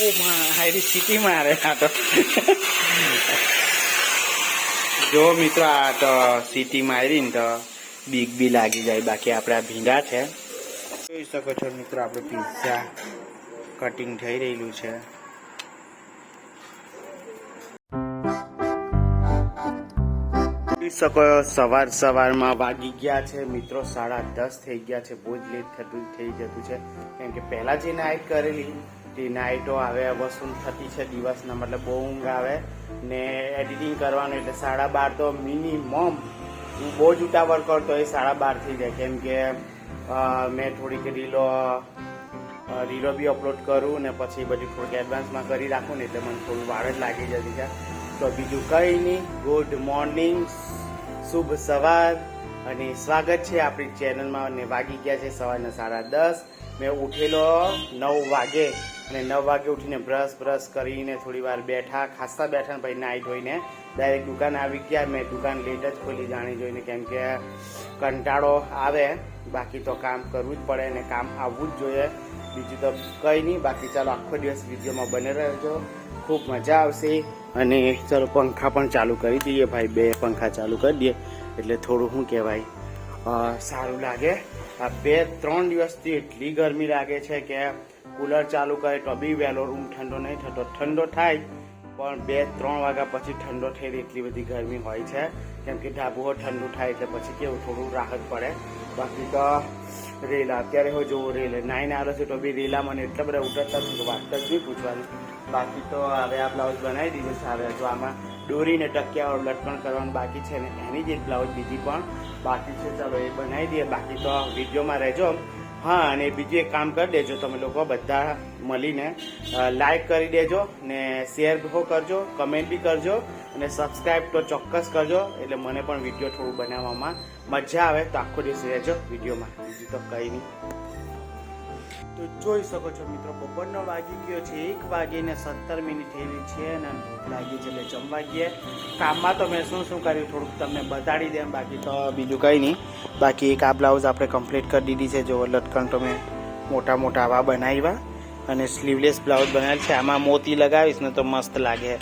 ઓ હારી સીટી મારે આ તો જો મિત્રો આ તો સીટી મારી ને તો બીક બી લાગી જાય. બાકી આપણે આ ભીંડા છે જોઈ શકો છો મિત્રો. આપણે પિઝા કટિંગ થઈ રહેલું છે. શકો સવારમાં વાગી ગયા છે મિત્રો 10:30 થઈ ગયા છે. બહુ જ લેટ થઈ જતું છે કેમ કે પહેલા જે નાઇટ કરેલી તે નાઇટો આવે વસૂલ થતી છે દિવસના, મતલબ બહુ ઊંઘ આવે ને એડિટિંગ કરવાનું એટલે 12:30 તો મિનિમમ. હું બહુ જ ઉતાવળ કરતો એ 12:30 થઈ જાય કેમ કે મેં થોડીક રીલો બી અપલોડ કરું ને પછી બધી થોડીક એડવાન્સમાં કરી રાખું ને એટલે મને થોડું વાર જ લાગી જતી છે. તો બીજું કંઈ નહીં, ગુડ મોર્નિંગ, શુભ સવાર અને સ્વાગત છે આપણી ચેનલમાં. અને વાગી ગયા છે સવારના 10:30. મેં ઉઠેલો 9 વાગે અને 9 વાગે ઉઠીને બ્રશ કરીને થોડી વાર ખાસા બેઠા ને પછી નાહી ધોઈને ડાયરેક્ટ દુકાન આવી ગયા. મેં દુકાન લેટ જ ખોલી જાણી જોઈને કેમ કે કંટાળો આવે, બાકી તો કામ કરવું જ પડે અને કામ આવવું જ જોઈએ. બીજું તો કંઈ નહીં. બાકી ચાલો આખો દિવસ વિડીયોમાં બને રહેજો, ખૂબ મજા આવશે. અને ચાલો પંખા પણ ચાલુ કરી દઈએ ભાઈ, 2 પંખા ચાલુ કરી દઈએ એટલે થોડું શું કહેવાય સારું લાગે. આ 2-3 દિવસથી એટલી ગરમી લાગે છે કે કુલર ચાલુ કરે તો બી વહેલો રૂમ ઠંડો નહીં થતો. ઠંડો થાય પણ 2-3 વાગ્યા પછી ઠંડો થઈ એટલી બધી ગરમી હોય છે કેમ કે ઢાબુઓ ઠંડુ થાય એટલે પછી કેવું થોડું રાહત પડે. બાકી તો રેલા અત્યારે હું જોવું રેલે 9 આવે છે તો બી રેલા મને એટલા બધા ઉતરતા વાત જ નહીં પૂછવાની. બાકી તો હવે આ બ્લાઉઝ બનાવી દીધું છે. હવે જો આમાં દોરીને ટકિયાવાળું લટકણ કરવાનું બાકી છે ને એની જ એક બ્લાઉઝ બીજી પણ બાકી છે. ચાલો એ બનાવી દઈએ. બાકી તો વિડીયોમાં રહેજો. હા, અને બીજું એક કામ કરી દેજો તમે લોકો બધા મળીને, લાઈક કરી દેજો ને શેર કરજો, કમેન્ટ બી કરજો અને સબસ્ક્રાઈબ તો ચોક્કસ કરજો એટલે મને પણ વિડીયો થોડું બનાવવામાં મજા આવે. તો આખો દિવસ રહેજો વિડીયોમાં. બીજું તો કંઈ નહીં. તો જોઈ શકો છો મિત્રો બપોરનો વાગી ગયો છે 1:17 થયેલી છે અને ભૂખ લાગી છે એટલે જમવા ગઈએ. કામમાં તો મેં શું કર્યું થોડુંક તમને બતાડી દે. બાકી તો બીજું કંઈ નહીં. બાકી એક આ બ્લાઉઝ આપણે કમ્પ્લીટ કરી દીધી છે. જો લટકણ તો મેં મોટા આવા બનાવ્યા અને સ્લીવલેસ બ્લાઉઝ બનાવેલ છે. આમાં મોતી લગાવીશ ને તો મસ્ત લાગે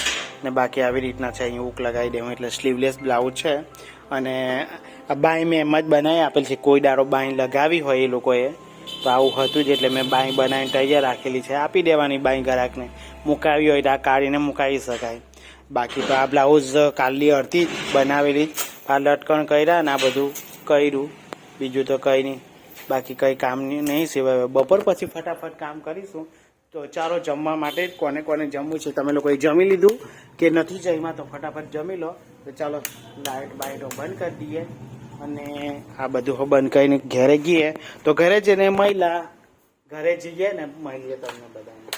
ને બાકી આવી રીતના છે. અહીં હૂક લગાવી દેવું એટલે સ્લીવલેસ બ્લાઉઝ છે. અને આ બાઈ મેં એમ જ બનાવી આપેલ છે. કોઈ દાડો બાઈ લગાવી હોય એ લોકોએ તો આવું હતું જ એટલે મેં બાઈ બનાવીને તૈયાર રાખેલી છે. આપી દેવાની બાઈ ગ્રાહકને. મુકાવી હોય તો આ કાઢીને મુકાવી શકાય. બાકી તો આ બ્લાઉઝ કાલની અડધી બનાવેલી જ. આ લટકણ કર્યા ને આ બધું કર્યું. બીજું તો કંઈ નહીં. બાકી કંઈ કામ નહીં સિવાય બપોર પછી ફટાફટ કામ કરીશું. તો ચાલો જમવા માટે કોને જમવું છે, તમે લોકોએ જમી લીધું કે નથી જમ્યા તો ફટાફટ જમી લો. તો ચાલો લાઇટ બાઇટો બંધ કરી દઈએ અને આ બધું બંધ કરીને ઘરે જઈએ. તો ઘરે જઈને ઘરે જઈએ ને મળીએ તમને બધાને.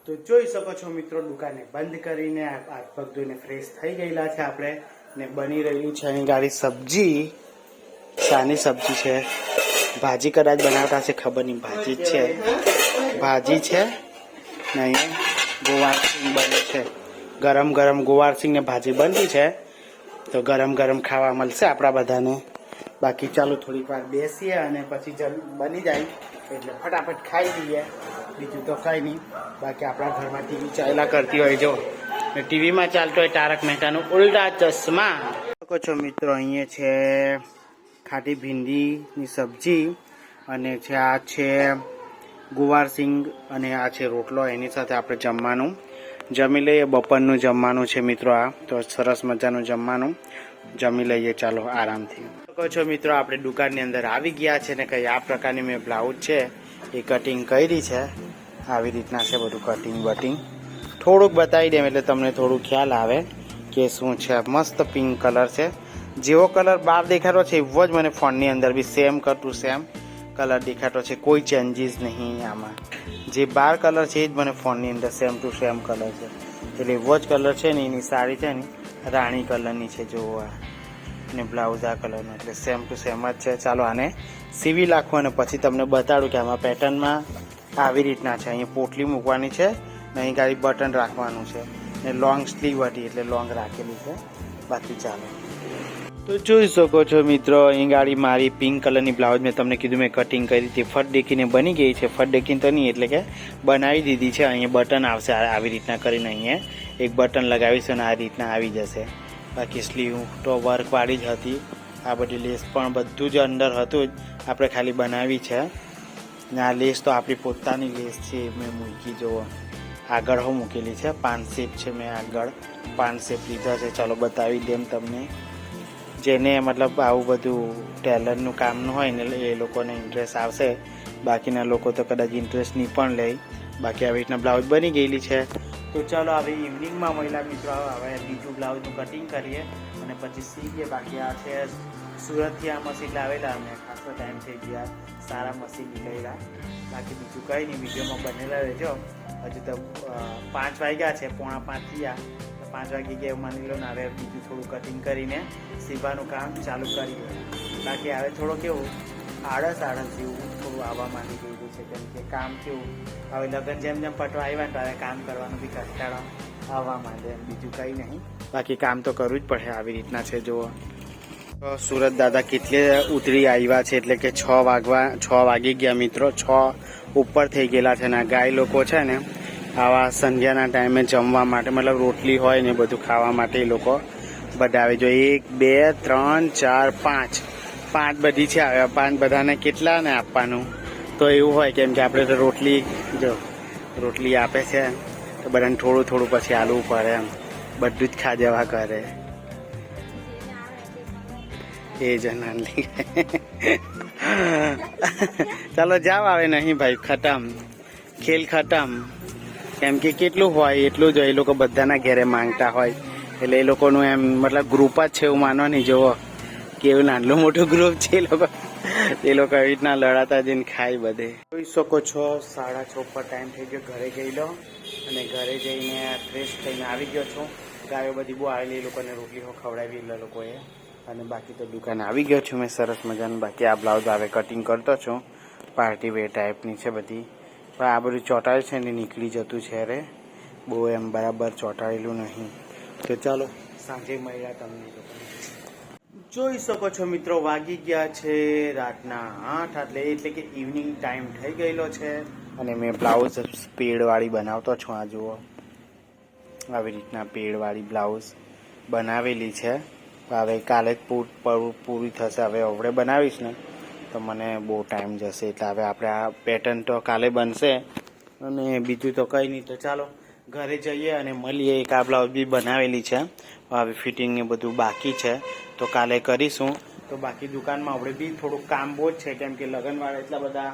તો જોઈ શકો છો મિત્રો દુકાને બંધ કરીને હાથ પગ ધોઈને ફ્રેશ થઈ ગયેલા છે આપણે ને બની રહ્યું છે અહીં ગાડી સબ્જી. શાની સબ્જી છે? ભાજી કદાચ બનાવતા છે, ખબર નહીં. ભાજી છે ને અહીંયા ગોવારસિંગ બને છે. ગરમ ગોવારસિંગ ને ભાજી બનતી છે. તો ગરમ ખાવા મળશે આપણા બધાને. બાકી ચાલો થોડીક વાર બેસીએ અને પછી બની જાય એટલે ફટાફટ ખાઈ લઈએ. બીજું તો કંઈ નહીં. બાકી આપણા ઘરમાં ટીવી ચાલ્યા કરતી હોય જો ને ટીવીમાં ચાલતો હોય તારક મહેતાનું ઉલ્ટા ચશ્મા. શકો છો મિત્રો અહીંયા છે ખાટી ભીંડીની સબ્જી અને છે આ છે ગુવારસિંગ અને આ છે રોટલો. એની સાથે આપણે જમવાનું જમી લઈએ. બપોરનું જમવાનું છે મિત્રો. આ તો સરસ મજાનું જમવાનું જમી લઈએ. ચાલો આરામથી. કહો છો મિત્રો આપણે દુકાનની અંદર આવી ગયા છે ને કંઈ આ પ્રકારની મેં બ્લાઉઝ છે એ કટિંગ કરી છે. આવી રીતના છે બધું કટિંગ બટિંગ. થોડુંક બતાવી દે એટલે તમને થોડું ખ્યાલ આવે કે શું છે. મસ્ત પિંક કલર છે. જેવો કલર બહાર દેખાતો છે એવો જ મને ફોનની અંદર બી સેમ કલર દેખાતો છે. કોઈ ચેન્જીસ નહીં આમાં. જે બાર કલર છે એ જ મને ફોનની અંદર સેમ ટુ સેમ કલર છે. એટલે એવો જ કલર છે ને એની સાડી છે ને રાણી કલરની છે. જોવો અને બ્લાઉઝ આ કલરનો એટલે સેમ ટુ સેમ જ છે. ચાલો આને સીવી નાખું અને પછી તમને બતાડું કે આમાં પેટર્નમાં આવી રીતના છે. અહીંયા પોટલી મૂકવાની છે ને અહીં ગાડી બટન રાખવાનું છે ને લોંગ સ્લીવ હતી એટલે લોંગ રાખેલી છે. બાકી ચાલો. તો તો જોઈ શકો છો મિત્રો, અહીં ગાડી મારી પિંક કલરની બ્લાઉઝ મેં તમને કીધું મેં કટિંગ કરી હતી, ફટ દેખીને બની ગઈ છે. ફટ દેખીને તો નહીં એટલે કે બનાવી દીધી છે. અહીંયા બટન આવશે આવી રીતના કરીને, અહીંયા એક બટન લગાવીશું અને આ રીતના આવી જશે. બાકી સ્લીવ તો વર્કવાળી જ હતી. આ બધી લેસ પણ બધું જ અંદર હતું જ, આપણે ખાલી બનાવી છે. ને આ લેસ તો આપણી પોતાની લેસ છે, મેં મૂકી જુઓ આગળ હું મૂકેલી છે. 5 શેપ છે, મેં આગળ 5 શેપ લીધા છે. ચાલો બતાવી દેમ તમને. જેને મતલબ આવું બધું ટેલરનું કામનું હોય ને એ લોકોને ઇન્ટરેસ્ટ આવશે, બાકીના લોકો તો કદાચ ઇન્ટરેસ્ટ નહીં પણ લે. બાકી આવી રીતના બ્લાઉઝ બની ગયેલી છે. તો ચાલો હવે ઇવનિંગમાં મહિલા મિત્રો હવે બીજું બ્લાઉઝનું કટિંગ કરીએ અને પછી સીવીએ. બાકી આ છે સુરતથી આ મશીન લાવેલા અને ખાસો ટાઈમ થઈ ગયા, સારા મશીન નીકળેલા. બાકી બીજું કંઈ નહીં, વિડીયોમાં બનેલા રહેજો. હજુ તો 5 વાગ્યા છે, 4:45 થયા. 5 વાગી ગયા માની લો ને. હવે બીજું થોડું કટિંગ કરીને સીવાનું કામ ચાલુ કરીએ. બાકી હવે થોડો કેવું આળસ જેવું થોડું આવવા માંડી ગયું છે, કેમ કે કામ કેવું હવે લગ્ન જેમ જેમ પટવા આવ્યા ને તો હવે કામ કરવાનું બી કંટાળો આવવા માંડે. બીજું કંઈ નહીં, બાકી કામ તો કરવું જ પડે. આવી રીતના છે જુઓ. તો સુરત દાદા કેટલે ઉતરી આવ્યા છે, એટલે કે 6 વાગી ગયા મિત્રો. 6 ઉપર થઈ ગયેલા છે. ને ગાય લોકો છે ને આવા સંધ્યાના ટાઈમે જમવા માટે મતલબ રોટલી હોય ને બધું ખાવા માટે એ લોકો બધા આવે. જો 1 2 3 4 5 બધી છે. આવે 5 બધાને કેટલા ને આપવાનું તો એવું હોય, કેમ કે આપણે તો રોટલી આપે છે તો બધાને થોડું થોડું પછી આલવું પડે એમ. બધું જ ખા જવા કરે એ જ નાની. ચાલો જાવ. આવે નહીં ભાઈ, ખતમ ખેલ ખતમ. કેમ કે કેટલું હોય એટલું જ એ લોકો બધાના ઘરે માંગતા હોય, એટલે એ લોકોનું એમ મતલબ ગ્રુપ જ છે એવું માનો નહીં. જુઓ કેવું નાનું મોટું ગ્રુપ છે એ લોકો આવી રીતના લડાતા જઈને ખાય બધે. જોઈ શકો છો 6:30 પર ટાઈમ થઈ ગયો. ઘરે ગયેલો અને ઘરે જઈને ફ્રેશ થઈને આવી ગયો છું. ગાયો બધી બહુ આવેલી, એ લોકોને રોટલી ખવડાવી એ લોકોએ. અને બાકી તો દુકાને આવી ગયો છું મેં સરસ મજાનું. બાકી આ બ્લાઉઝ હવે કટિંગ કરતો છું, પાર્ટી વેર ટાઈપની છે બધી. પણ આ બધું ચોંટાડે છે ને નીકળી જતું છે રે, બહુ એમ બરાબર ચોંટાડેલું નહીં. તો ચાલો સાંજે મળ્યા તમને. જોઈ શકો છો મિત્રો, વાગી ગયા છે રાતના 8, એટલે કે ઇવનિંગ ટાઈમ થઈ ગયેલો છે. અને મેં બ્લાઉઝ પેડવાળી બનાવતો છું. આ જુઓ આવી રીતના પેડવાળી બ્લાઉઝ બનાવેલી છે. હવે કાલે જ પૂરી થશે. હવે બનાવીશ ને તો મને બહુ ટાઈમ જશે, એટલે હવે આપણે આ પેટર્ન તો કાલે બનશે અને બીજું તો કંઈ નહીં. તો ચાલો ઘરે જઈએ અને મળીએ. એક આ બ્લાઉઝ બી બનાવેલી છે, હવે ફિટિંગ ને બધું બાકી છે તો કાલે કરીશું. તો બાકી દુકાનમાં આપણે બી થોડુંક કામ બહુ જ છે, કેમ કે લગ્નવાળા એટલા બધા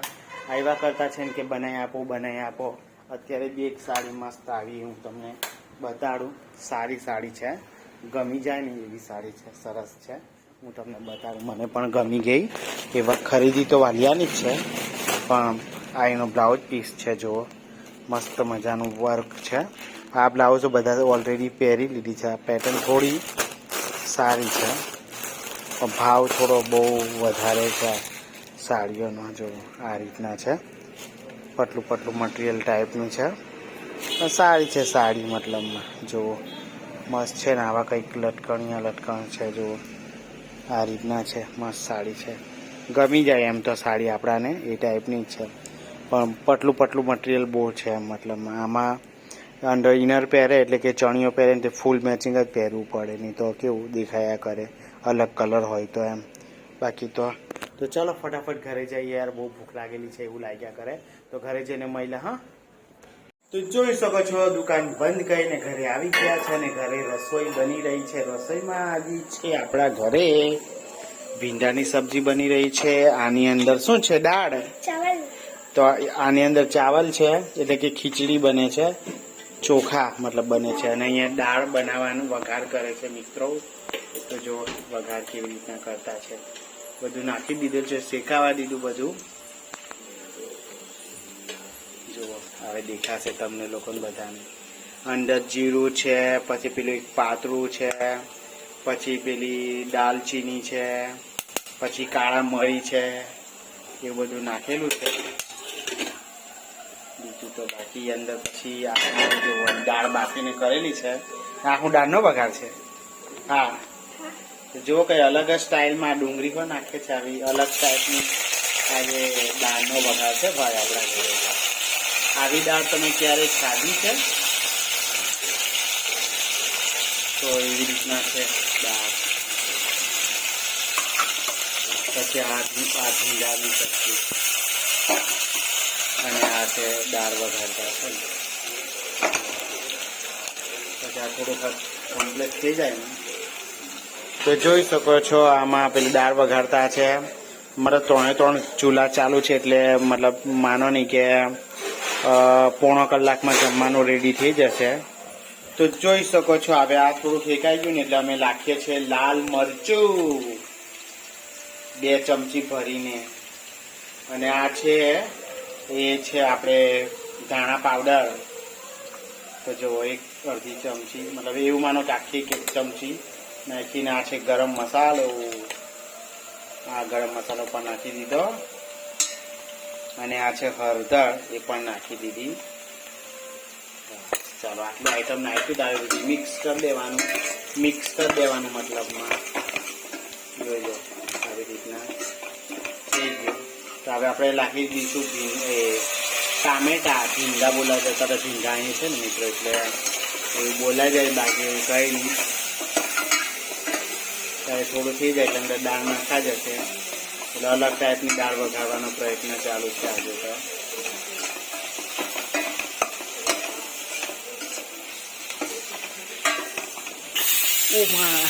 આવ્યા કરતા છે ને કે બનાવી આપો. અત્યારે બી એક સાડી મસ્ત આવી, હું તમને બતાડું. સારી સાડી છે, ગમી જાય ને એવી સાડી છે, સરસ છે. હું તમને બતાડું, મને પણ ગમી ગઈ. એ વખત ખરીદી તો વાલિયાની જ છે, પણ આ એનો બ્લાઉઝ પીસ છે જુઓ, મસ્ત મજાનું વર્ક છે. આ બ્લાઉઝો બધા ઓલરેડી પહેરી લીધી છે. આ પેટર્ન થોડી સારી છે, પણ ભાવ થોડો બહુ વધારે છે સાડીઓનો. જો આ રીતના છે, પતલું મટીરિયલ ટાઈપનું છે, પણ સારી છે સાડી. મતલબમાં જુઓ મસ્ત છે ને. આવા કંઈક લટકણ છે જુઓ, આ રીતના છે, મસ્ત સાડી છે. ગમી જાય એમ તો સાડી આપણાને એ ટાઈપની જ છે, પણ પતલું મટીરિયલ બહુ છે. મતલબમાં આમાં અંડર ઇનર પહેરે એટલે કે ચણિયો પહેરે ને તે ફૂલ મેચિંગ જ પહેરવું પડે, નહીં તો કેવું દેખાયા કરે અલગ કલર હોય તો એમ. બાકી તો ચાલો ફટાફટ ઘરે જઈએ યાર, બહુ ભૂખ લાગેલી છે એવું લાગ્યા કરે. તો ઘરે જઈને મળ્યા. હા, તો જોઈ શકો છો દુકાન બંધ કરીને ઘરે આવી ગયા છે અને ઘરે રસોઈ બની રહી છે. રસોઈમાં આવી છે આપણા ઘરે ભીંડાની સબ્જી બની રહી છે. આની અંદર શું છે? દાળ, ચાવલ. તો આની અંદર ચાવલ છે, એટલે કે ખીચડી બને છે, ચોખા મતલબ બને છે. અને અહીંયા દાળ બનાવવાનું વઘાર કરે છે મિત્રો. તો જો વઘાર કેવી રીતના કરતા છે, બધું નાખી દીધું છે, શેકાવા દીધું બધું. જુઓ હવે દેખાશે તમને લોકોને બધાને. અંદર જીરું છે, પછી પેલું એક પાતળું છે, પછી પેલી દાલચીની છે, પછી કાળા મરી છે, એ બધું નાખેલું છે. બીજું તો બાકી અંદર પછી આપણે દાળ બાફીને કરેલી છે. આખું દાળનો વઘાર છે. હા, જો કઈ અલગ જ સ્ટાઇલમાં ડુંગળી પણ નાખે છે, આવી અલગ ટાઈપની આજે દાળનો વઘાર છે ભાઈ આપણા ઘરે. આવી દાળ તમે ક્યારેય ખાધી છે? તો એવી રીતના છે દાળ. પછી આ ભીંડાની સબ્જી અને આ છે દાળ વઘારતા છે. પછી આ થોડુંક કમ્પ્લીટ થઈ જાય ને તો જોઈ શકો છો આમાં પેલી દાળ વઘારતા છે. મતલબ 3 ચૂલા ચાલુ છે એટલે મતલબ માનો નહીં કે પોણો કલાકમાં જમવાનું રેડી થઈ જશે. તો જોઈ શકો છો હવે આ થોડું ફેંકાઈ ગયું ને એટલે અમે નાખીએ છીએ લાલ મરચું 2 ચમચી ભરીને. અને આ છે એ છે આપણે ધાણા પાવડર. તો જો 1/2 ચમચી મતલબ એવું માનો કે આખી 1 ચમચી નાખીને આ છે ગરમ મસાલો. આ ગરમ મસાલો પણ નાખી દીધો. અને આ છે હળદર એ પણ નાખી દીધી. ચાલો આટલી આઈટમ નાખી દાવી બધી મિક્સ કરી દેવાનું. મતલબમાં જોઈ લો આવી રીતના થઈ ગયું. તો હવે આપણે નાખી દઈશું ટામેટા. ભીંડા બોલાય છે તો ભીંડા અહીં છે ને મિત્રો એટલે એવું બોલાઈ જાય, બાકી એવું કંઈ નહીં. ત્યારે થોડું થઈ જાય એટલે અંદર દાળ નાખા જશે એટલે અલગ ટાઈપની દાળ વઘારવાનો પ્રયત્ન ચાલુ છે આજે તો.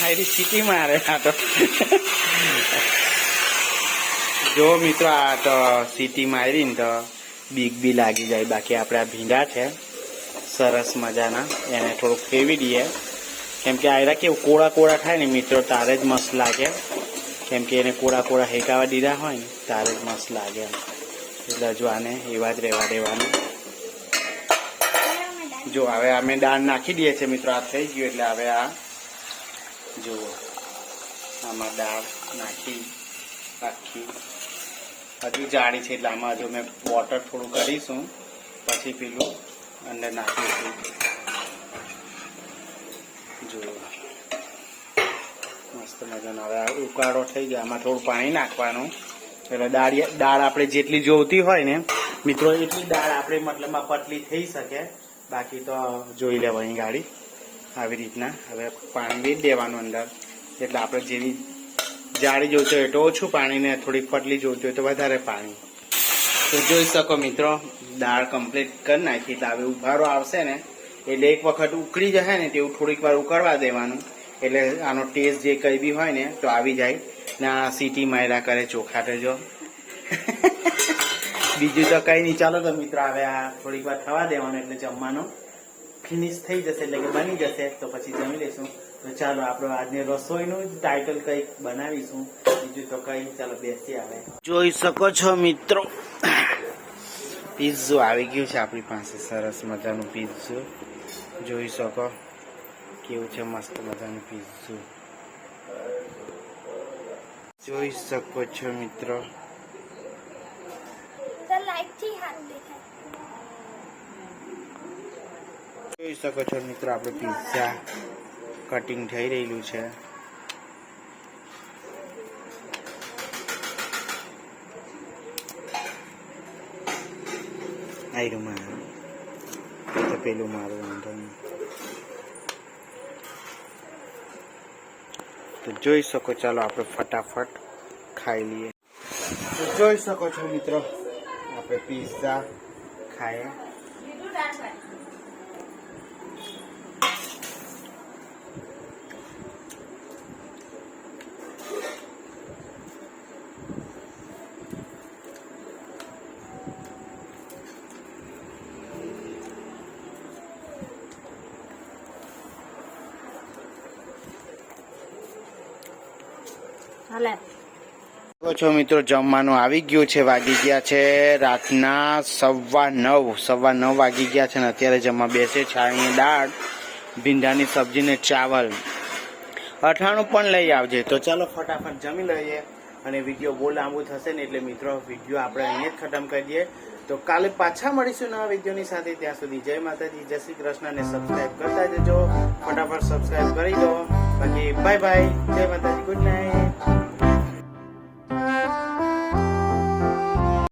હારી સીટી મારે આ તો. જો મિત્રો આ તો સીટી મારી ને તો બીક બી લાગી જાય. બાકી આપણે આ ભીંડા છે સરસ મજાના એને થોડુંક ફેરવી દઈએ. કેમ કે આયરા કેવું કોળા થાય ને મિત્રો તારે જ મસ્ત લાગે. કેમ કે એને કોળા હેકાવા દીધા હોય ને તારે જ મસ્ત લાગે. એટલે જો આને એવા જ રહેવા દેવાનું. જો હવે અમે દાળ નાખી દઈએ છીએ મિત્રો. આ થઈ ગયું એટલે હવે આ જુઓ આમાં દાળ નાખી આખી. હજુ જાડી છે એટલે આમાં હજુ મેં વોટર થોડું કરીશું પછી પેલું અંદર નાખીશું. જુઓ મસ્ત મજાનો હવે ઉકાળો થઈ ગયા. આમાં થોડું પાણી નાખવાનું એટલે દાળ આપણે જેટલી જોઈતી હોય ને મિત્રો એટલી દાળ આપણે મતલબમાં પતલી થઈ શકે. બાકી તો જોઈ લેવાની ગાડી આવી રીતના. હવે પાણી વેચ દેવાનું અંદર એટલે આપણે જેવી જાડી જોઈતી હોય તો ઓછું પાણી ને થોડીક પતલી જોઈતી હોય તો વધારે પાણી. તો જોઈ શકો મિત્રો દાળ કમ્પ્લીટ કરી નાખી. એટલે હવે ઉભારો આવશે ને એટલે એક વખત ઉકળી જશે ને તેવું થોડીક વાર ઉકળવા દેવાનું. એટલે આનો ટેસ્ટ જે કંઈ બી હોય ને તો આવી જાય ને. આ સીટી માર્યા કરે ચોખાટે જો. બીજું તો કંઈ નહીં. ચાલો તો મિત્રો હવે આ થોડીક વાર થવા દેવાનું એટલે જમવાનું ફિનિશ થઈ જશે એટલે કે બની જશે તો પછી જમી લઈશું. તો ચાલો આપણે આજની રસોઈનું જ ટાઇટલ કંઈક બનાવીશું. બીજું તો કંઈ ચાલો બેસી આવે. જોઈ શકો છો મિત્રો પિઝ્ઝો આવી ગયું છે આપણી પાસે. સરસ મજાનું પિઝ્ઝો જોઈ શકો કેવું છે મસ્ત મજાનું પિઝ્ઝો જોઈ શકો છો મિત્રો. જોઈ શકો છો મિત્રો આપણે પિઝા કટિંગ થઈ રહેલું છે. આયરું મારું તો પેલું મારું વાંધો નહીં. તો જોઈ શકો ચાલો આપણે ફટાફટ ખાઈ લઈએ. તો જોઈ શકો છો મિત્રો આપણે પિઝા ખાઈએ. છો મિત્રો જમવાનું આવી ગયું છે. વાગી ગયા છે રાતના 9:15 વાગી ગયા છે ને અત્યારે જમવા બેસે. છાણીની દાળ, ભીંડાની સબ્જી ને ચાવલ. અથાણું પણ લઈ આવજે. તો ચાલો ફટાફટ જમી લઈએ. અને વિડીયો બહુ લાંબુ થશે ને એટલે મિત્રો વિડીયો આપણે અહીંયા જ ખતમ કરી દઈએ. તો કાલે પાછા મળીશું નવા વિડીયોની સાથે. ત્યાં સુધી જય માતાજી, જય શ્રી કૃષ્ણ. ને સબસ્ક્રાઈબ કરતા જજો. ફટાફટ સબસ્ક્રાઈબ કરી દો. બાકી બાય બાય, જય માતાજી, ગુડ નાઇટ.